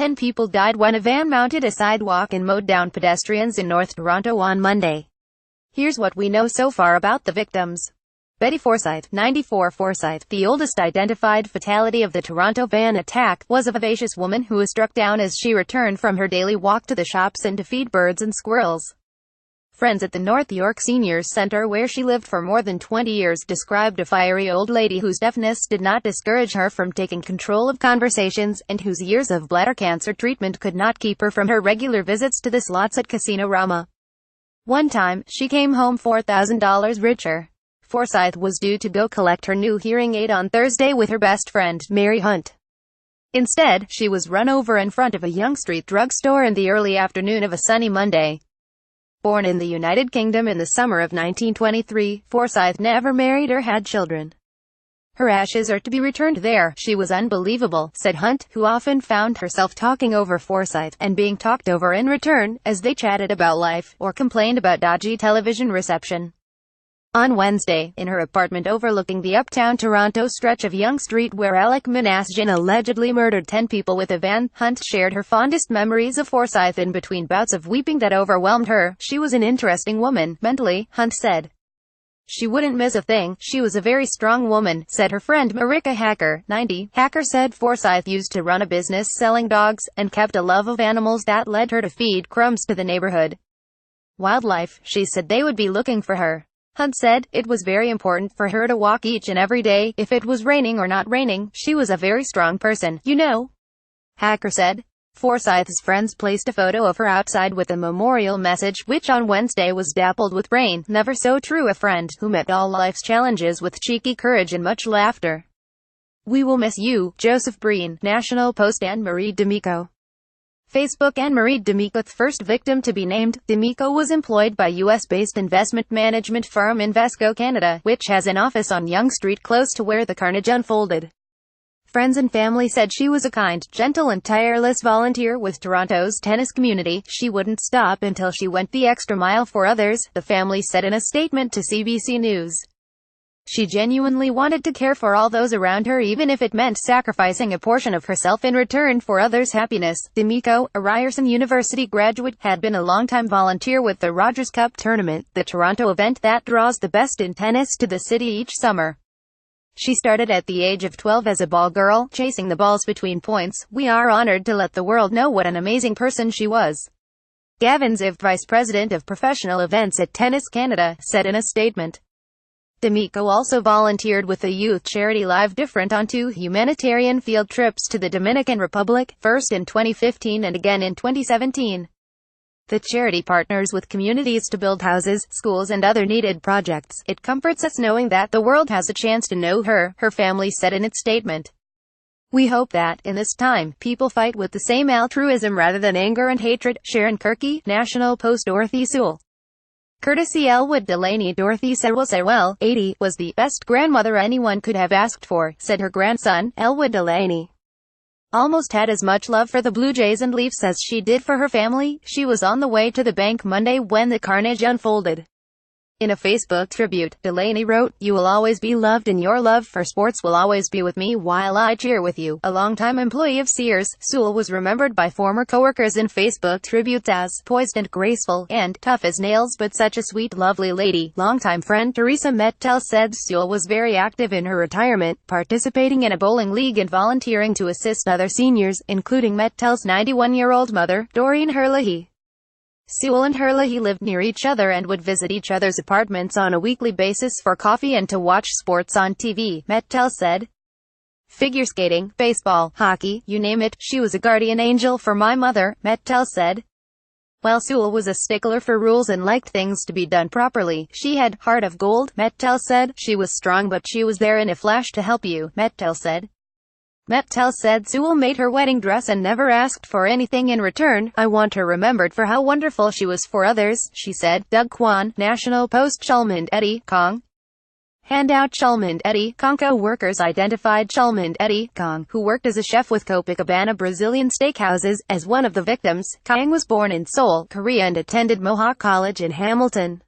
10 people died when a van mounted a sidewalk and mowed down pedestrians in North Toronto on Monday. Here's what we know so far about the victims. Betty Forsyth, 94. Forsyth, the oldest identified fatality of the Toronto van attack, was a vivacious woman who was struck down as she returned from her daily walk to the shops and to feed birds and squirrels. Friends at the North York Seniors Centre, where she lived for more than 20 years, described a fiery old lady whose deafness did not discourage her from taking control of conversations, and whose years of bladder cancer treatment could not keep her from her regular visits to the slots at Casino Rama. One time, she came home $4,000 richer. Forsyth was due to go collect her new hearing aid on Thursday with her best friend, Mary Hunt. Instead, she was run over in front of a Yonge Street drugstore in the early afternoon of a sunny Monday. Born in the United Kingdom in the summer of 1923, Forsyth never married or had children. Her ashes are to be returned there. She was unbelievable, said Hunt, who often found herself talking over Forsyth, and being talked over in return, as they chatted about life, or complained about dodgy television reception. On Wednesday, in her apartment overlooking the uptown Toronto stretch of Yonge Street where Alec Minasjan allegedly murdered 10 people with a van, Hunt shared her fondest memories of Forsyth in between bouts of weeping that overwhelmed her. She was an interesting woman, mentally, Hunt said. She wouldn't miss a thing. She was a very strong woman, said her friend Marika Hacker, 90. Hacker said Forsyth used to run a business selling dogs, and kept a love of animals that led her to feed crumbs to the neighborhood wildlife. She said they would be looking for her. Hunt said, it was very important for her to walk each and every day, if it was raining or not raining. She was a very strong person, you know. Hacker said. Forsyth's friends placed a photo of her outside with a memorial message, which on Wednesday was dappled with rain. Never so true, a friend who met all life's challenges with cheeky courage and much laughter. We will miss you, Joseph Breen. National Post. Anne-Marie D'Amico. Facebook. Anne-Marie D'Amico, the first victim to be named. D'Amico was employed by US-based investment management firm Invesco Canada, which has an office on Yonge Street close to where the carnage unfolded. Friends and family said she was a kind, gentle and tireless volunteer with Toronto's tennis community. She wouldn't stop until she went the extra mile for others, the family said in a statement to CBC News. She genuinely wanted to care for all those around her, even if it meant sacrificing a portion of herself in return for others' happiness. D'Amico, a Ryerson University graduate, had been a longtime volunteer with the Rogers Cup tournament, the Toronto event that draws the best in tennis to the city each summer. She started at the age of 12 as a ball girl, chasing the balls between points. We are honored to let the world know what an amazing person she was. Gavin Ziv, vice president of professional events at Tennis Canada, said in a statement. D'Amico also volunteered with the youth charity Live Different on 2 humanitarian field trips to the Dominican Republic, first in 2015 and again in 2017. The charity partners with communities to build houses, schools and other needed projects. It comforts us knowing that the world has a chance to know her, her family said in its statement. We hope that, in this time, people fight with the same altruism rather than anger and hatred. Sharon Kirky, National Post. Dorothy Sewell. Courtesy Elwood Delaney. Dorothy Sewell, 80, was the best grandmother anyone could have asked for, said her grandson, Elwood Delaney. Almost had as much love for the Blue Jays and Leafs as she did for her family. She was on the way to the bank Monday when the carnage unfolded. In a Facebook tribute, Delaney wrote, "You will always be loved and your love for sports will always be with me while I cheer with you." A longtime employee of Sears, Sewell was remembered by former coworkers in Facebook tributes as poised and graceful, and tough as nails but such a sweet, lovely lady. Longtime friend Teresa Mettel said Sewell was very active in her retirement, participating in a bowling league and volunteering to assist other seniors, including Mettel's 91-year-old mother, Doreen Herlihy. Sewell and Herlihy lived near each other and would visit each other's apartments on a weekly basis for coffee and to watch sports on TV, Mettel said. Figure skating, baseball, hockey, you name it, she was a guardian angel for my mother, Mettel said. While Sewell was a stickler for rules and liked things to be done properly, she had heart of gold, Mettel said. She was strong but she was there in a flash to help you, Mettel said. Mettel said Sewell made her wedding dress and never asked for anything in return. I want her remembered for how wonderful she was for others, she said. Doug Kwan, National Post. Chalmond Eddie Kong. Handout. Chalmond Eddie Kong. Co-workers identified Chalmond Eddie Kong, who worked as a chef with Copacabana Brazilian Steakhouses, as one of the victims. Kong was born in Seoul, Korea and attended Mohawk College in Hamilton.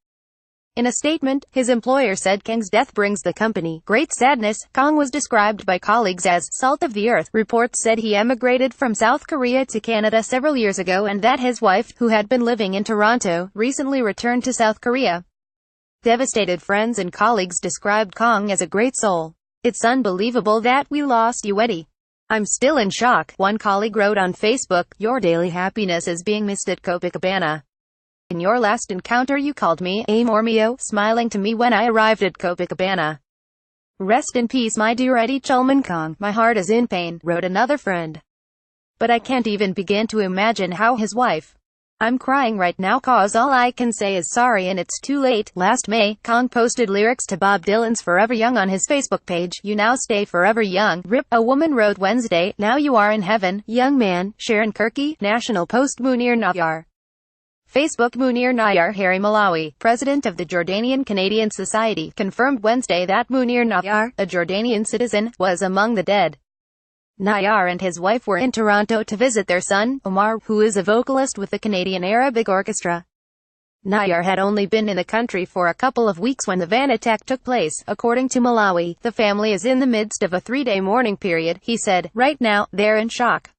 In a statement, his employer said Kang's death brings the company great sadness. Kang was described by colleagues as salt of the earth. Reports said he emigrated from South Korea to Canada several years ago and that his wife, who had been living in Toronto, recently returned to South Korea. Devastated friends and colleagues described Kang as a great soul. "It's unbelievable that we lost you, Eddie. I'm still in shock," one colleague wrote on Facebook. "Your daily happiness is being missed at Copacabana. In your last encounter you called me Amor Mio, smiling to me when I arrived at Copacabana. Rest in peace, my dear Eddie Chulman Kang. My heart is in pain," wrote another friend. "But I can't even begin to imagine how his wife. I'm crying right now cause all I can say is sorry and it's too late." Last May, Kang posted lyrics to Bob Dylan's Forever Young on his Facebook page. "You now stay forever young, RIP." A woman wrote Wednesday, "Now you are in heaven, young man." Sharon Kirky, National Post. Munir Nayar. Facebook. Munir Nayar Harry Malawi, president of the Jordanian Canadian Society, confirmed Wednesday that Munir Nayar, a Jordanian citizen, was among the dead. Nayar and his wife were in Toronto to visit their son, Omar, who is a vocalist with the Canadian Arabic Orchestra. Nayar had only been in the country for a couple of weeks when the van attack took place. According to Malawi, the family is in the midst of a 3-day mourning period, he said. Right now, they're in shock.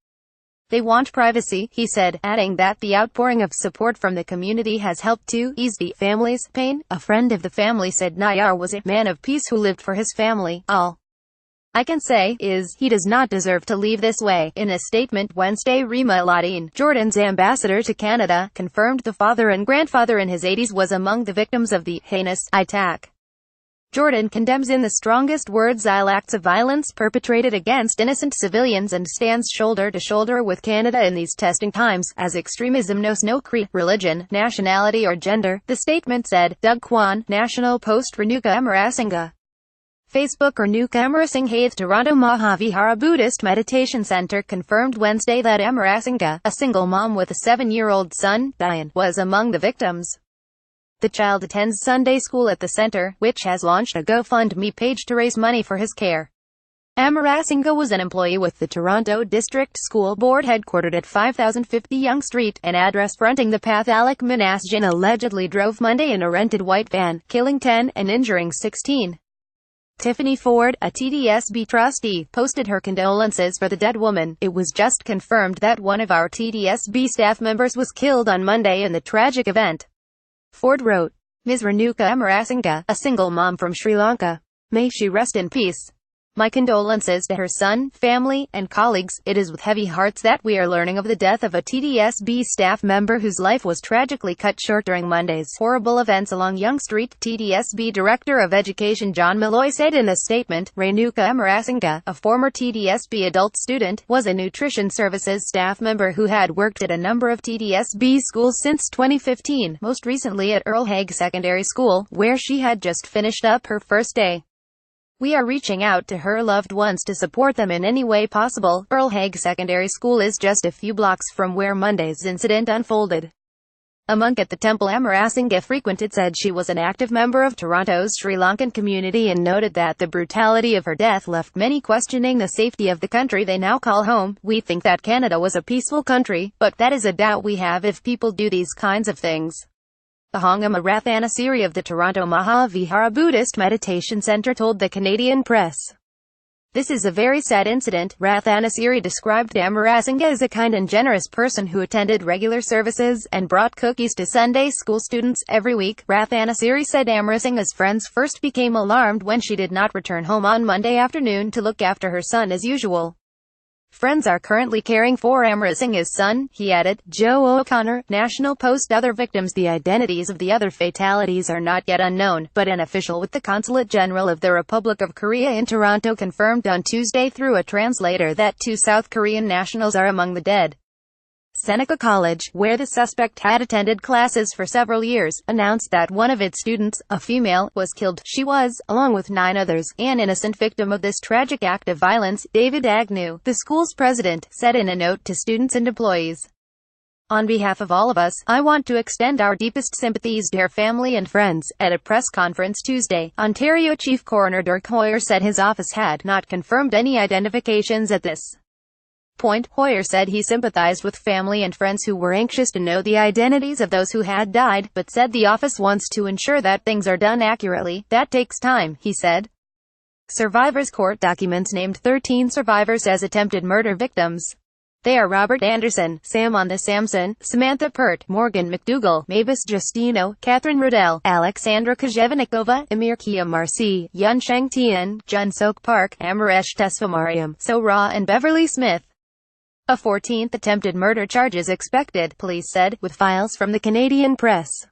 They want privacy, he said, adding that the outpouring of support from the community has helped to ease the family's pain. A friend of the family said Nayar was a man of peace who lived for his family. "All I can say is, he does not deserve to leave this way." In a statement Wednesday, Rima Ladine, Jordan's ambassador to Canada, confirmed the father and grandfather in his 80s was among the victims of the heinous attack. Jordan condemns in the strongest words all acts of violence perpetrated against innocent civilians and stands shoulder to shoulder with Canada in these testing times, as extremism knows no creed, religion, nationality or gender, the statement said. Doug Kwan, National Post. Renuka Amarasinga. Facebook. Renuka Amarasinghe. Toronto Mahavihara Buddhist Meditation Center confirmed Wednesday that Amarasinga, a single mom with a 7-year-old son, Diane, was among the victims. The child attends Sunday school at the center, which has launched a GoFundMe page to raise money for his care. Amarasinga was an employee with the Toronto District School Board headquartered at 5050 Yonge Street, an address fronting the path Alec Manasjian allegedly drove Monday in a rented white van, killing 10 and injuring 16. Tiffany Ford, a TDSB trustee, posted her condolences for the dead woman. "It was just confirmed that one of our TDSB staff members was killed on Monday in the tragic event," Ford wrote. Ms. Renuka Amarasinga, a single mom from Sri Lanka. "May she rest in peace. My condolences to her son, family, and colleagues. It is with heavy hearts that we are learning of the death of a TDSB staff member whose life was tragically cut short during Monday's horrible events along Yonge Street," TDSB Director of Education John Malloy said in a statement. Renuka Amarasinga, a former TDSB adult student, was a nutrition services staff member who had worked at a number of TDSB schools since 2015, most recently at Earl Haig Secondary School, where she had just finished up her first day. "We are reaching out to her loved ones to support them in any way possible." Earl Haig Secondary School is just a few blocks from where Monday's incident unfolded. A monk at the temple Amarasinga frequented said she was an active member of Toronto's Sri Lankan community and noted that the brutality of her death left many questioning the safety of the country they now call home. "We think that Canada was a peaceful country, but that is a doubt we have if people do these kinds of things." The Hongama Rathanasiri of the Toronto Mahavihara Buddhist Meditation Center told the Canadian press. "This is a very sad incident." Rathanasiri described Amarasinga as a kind and generous person who attended regular services and brought cookies to Sunday school students every week. Rathanasiri said Amarasinga's friends first became alarmed when she did not return home on Monday afternoon to look after her son as usual. "Friends are currently caring for Amarasinga's son," he added. Joe O'Connor, National Post. Other victims. The identities of the other fatalities are not yet unknown, but an official with the Consulate General of the Republic of Korea in Toronto confirmed on Tuesday through a translator that 2 South Korean nationals are among the dead. Seneca College, where the suspect had attended classes for several years, announced that one of its students, a female, was killed. She was, along with 9 others, an innocent victim of this tragic act of violence. David Agnew, the school's president, said in a note to students and employees. "On behalf of all of us, I want to extend our deepest sympathies to her family and friends." At a press conference Tuesday, Ontario Chief Coroner Dirk Hoyer said his office had not confirmed any identifications at this Hoyer said he sympathized with family and friends who were anxious to know the identities of those who had died, but said the office wants to ensure that things are done accurately. That takes time, he said. Survivors' court documents named 13 survivors as attempted murder victims. They are Robert Anderson, Samantha Sampson, Samantha Pert, Morgan McDougall, Mavis Justino, Catherine Riddell, Alexandra Kozevenikova, Amir Kia Marcy, Yun Sheng Tian, Jun Sok Park, Amaresh Tesfamariam, So Ra and Beverly Smith. A 14th attempted murder charge is expected, police said, with files from the Canadian press.